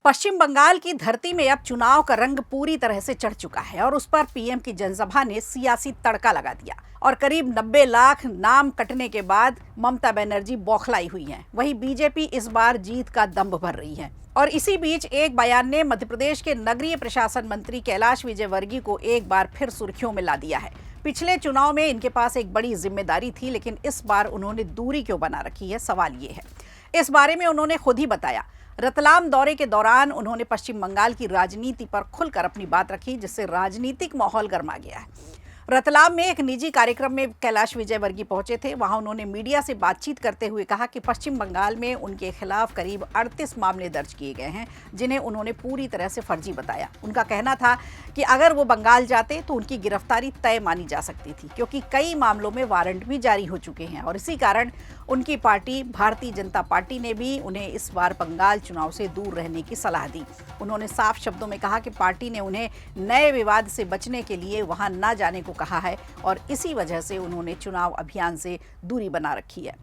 पश्चिम बंगाल की धरती में अब चुनाव का रंग पूरी तरह से चढ़ चुका है और उस पर पीएम की जनसभा ने सियासी तड़का लगा दिया और करीब 90 लाख नाम कटने के बाद ममता बनर्जी बौखलाई हुई हैं। वहीं बीजेपी इस बार जीत का दंभ भर रही है। और इसी बीच एक बयान ने मध्य प्रदेश के नगरीय प्रशासन मंत्री कैलाश विजयवर्गीय को एक बार फिर सुर्खियों में ला दिया है। पिछले चुनाव में इनके पास एक बड़ी जिम्मेदारी थी, लेकिन इस बार उन्होंने दूरी क्यों बना रखी है, सवाल ये है। इस बारे में उन्होंने खुद ही बताया। रतलाम दौरे के दौरान उन्होंने पश्चिम बंगाल की राजनीति पर खुलकर अपनी बात रखी, जिससे राजनीतिक माहौल गर्मा गया है। रतलाम में एक निजी कार्यक्रम में कैलाश विजयवर्गीय पहुंचे थे। वहां उन्होंने मीडिया से बातचीत करते हुए कहा कि पश्चिम बंगाल में उनके खिलाफ करीब 38 मामले दर्ज किए गए हैं, जिन्हें उन्होंने पूरी तरह से फर्जी बताया। उनका कहना था कि अगर वो बंगाल जाते तो उनकी गिरफ्तारी तय मानी जा सकती थी, क्योंकि कई मामलों में वारंट भी जारी हो चुके हैं और इसी कारण उनकी पार्टी भारतीय जनता पार्टी ने भी उन्हें इस बार बंगाल चुनाव से दूर रहने की सलाह दी। उन्होंने साफ शब्दों में कहा कि पार्टी ने उन्हें नए विवाद से बचने के लिए वहां न जाने को कहा है और इसी वजह से उन्होंने चुनाव अभियान से दूरी बना रखी है।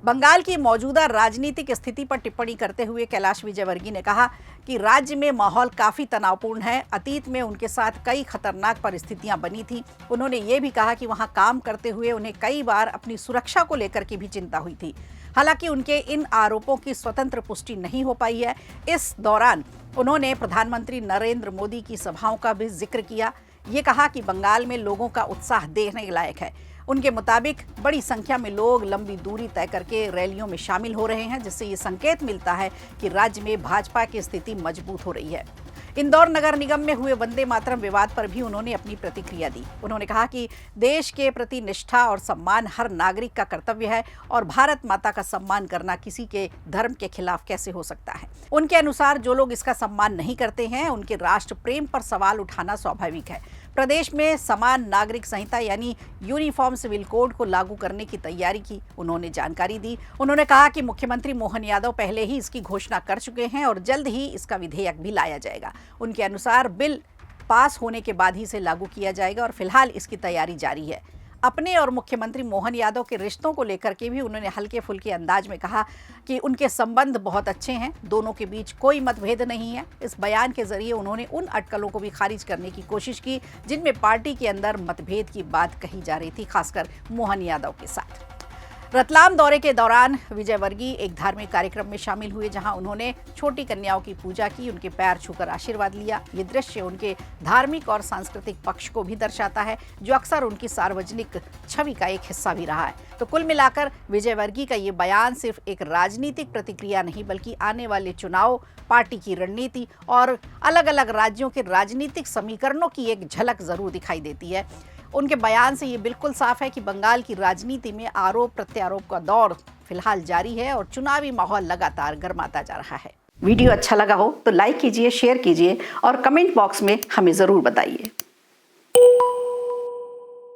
बंगाल की मौजूदा राजनीतिक स्थिति पर टिप्पणी करते हुए कैलाश विजयवर्गीय ने कहा कि राज्य में माहौल काफ़ी तनावपूर्ण है। अतीत में उनके साथ कई खतरनाक परिस्थितियां बनी थी। उन्होंने ये भी कहा कि वहां काम करते हुए उन्हें कई बार अपनी सुरक्षा को लेकर के भी चिंता हुई थी। हालांकि उनके इन आरोपों की स्वतंत्र पुष्टि नहीं हो पाई है। इस दौरान उन्होंने प्रधानमंत्री नरेंद्र मोदी की सभाओं का भी जिक्र किया। ये कहा कि बंगाल में लोगों का उत्साह देखने लायक है। उनके मुताबिक बड़ी संख्या में लोग लंबी दूरी तय करके रैलियों में शामिल हो रहे हैं, जिससे ये संकेत मिलता है कि राज्य में भाजपा की स्थिति मजबूत हो रही है। इंदौर नगर निगम में हुए वंदे मातरम विवाद पर भी उन्होंने अपनी प्रतिक्रिया दी। उन्होंने कहा कि देश के प्रति निष्ठा और सम्मान हर नागरिक का कर्तव्य है और भारत माता का सम्मान करना किसी के धर्म के खिलाफ कैसे हो सकता है। उनके अनुसार जो लोग इसका सम्मान नहीं करते हैं, उनके राष्ट्र प्रेम पर सवाल उठाना स्वाभाविक है। प्रदेश में समान नागरिक संहिता यानी यूनिफॉर्म सिविल कोड को लागू करने की तैयारी की उन्होंने जानकारी दी। उन्होंने कहा कि मुख्यमंत्री मोहन यादव पहले ही इसकी घोषणा कर चुके हैं और जल्द ही इसका विधेयक भी लाया जाएगा। उनके अनुसार बिल पास होने के बाद ही इसे लागू किया जाएगा और फिलहाल इसकी तैयारी जारी है। अपने और मुख्यमंत्री मोहन यादव के रिश्तों को लेकर के भी उन्होंने हल्के फुल्के अंदाज में कहा कि उनके संबंध बहुत अच्छे हैं, दोनों के बीच कोई मतभेद नहीं है। इस बयान के जरिए उन्होंने उन अटकलों को भी खारिज करने की कोशिश की जिनमें पार्टी के अंदर मतभेद की बात कही जा रही थी, खासकर मोहन यादव के साथ। रतलाम दौरे के दौरान विजयवर्गीय एक धार्मिक कार्यक्रम में शामिल हुए, जहां उन्होंने छोटी कन्याओं की पूजा की, उनके पैर छूकर आशीर्वाद लिया। ये दृश्य उनके धार्मिक और सांस्कृतिक पक्ष को भी दर्शाता है, जो अक्सर उनकी सार्वजनिक छवि का एक हिस्सा भी रहा है। तो कुल मिलाकर विजयवर्गीय का ये बयान सिर्फ एक राजनीतिक प्रतिक्रिया नहीं, बल्कि आने वाले चुनाव, पार्टी की रणनीति और अलग अलग राज्यों के राजनीतिक समीकरणों की एक झलक जरूर दिखाई देती है। उनके बयान से ये बिल्कुल साफ है कि बंगाल की राजनीति में आरोप प्रत्यारोप का दौर फिलहाल जारी है और चुनावी माहौल लगातार गर्माता जा रहा है। वीडियो अच्छा लगा हो तो लाइक कीजिए, शेयर कीजिए और कमेंट बॉक्स में हमें ज़रूर बताइए।